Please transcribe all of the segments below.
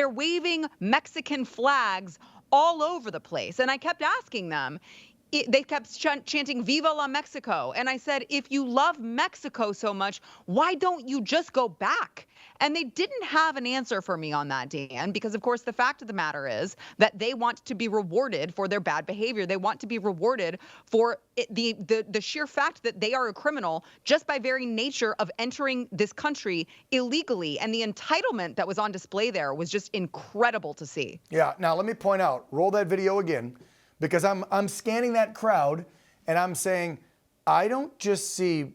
They're waving Mexican flags all over the place. And I kept asking them, they kept chanting Viva la Mexico. And I said, if you love Mexico so much, why don't you just go back? And they didn't have an answer for me on that, Dan, because of course the fact of the matter is that they want to be rewarded for their bad behavior. They want to be rewarded for the sheer fact that they are a criminal just by very nature of entering this country illegally. And the entitlement that was on display there was just incredible to see. Yeah, now let me point out, roll that video again, because I'm scanning that crowd and I'm saying, I don't just see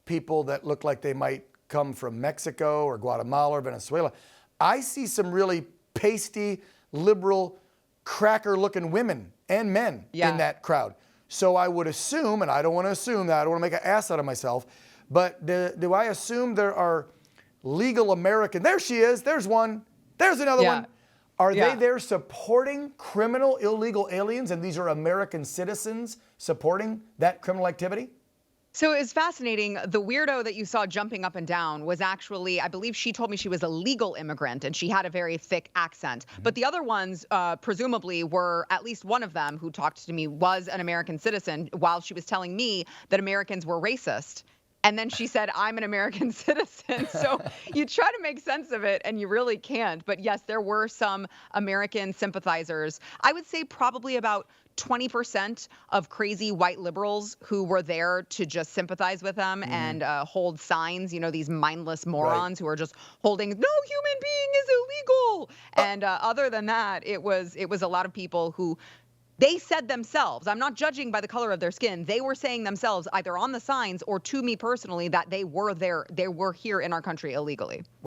people that look like they might come from Mexico or Guatemala or Venezuela. I see some really pasty, liberal, cracker-looking women and men in that crowd. So I would assume, and I don't want to assume that, I don't want to make an ass out of myself, but do I assume there are legal American, there she is, there's one, there's another one. Are they there supporting criminal illegal aliens, and these are American citizens supporting that criminal activity? So it's fascinating. The weirdo that you saw jumping up and down was actually, I believe she told me she was a legal immigrant and she had a very thick accent. But the other ones, presumably, were, at least one of them who talked to me was an American citizen, while she was telling me that Americans were racist. And then she said, I'm an American citizen. So you try to make sense of it and you really can't. But yes, there were some American sympathizers. I would say probably about 20% of crazy white liberals who were there to just sympathize with them and hold signs, you know, these mindless morons who are just holding, no human being is illegal. And other than that, it was a lot of people who, they said themselves, I'm not judging by the color of their skin, they were saying themselves either on the signs or to me personally that they were here in our country illegally.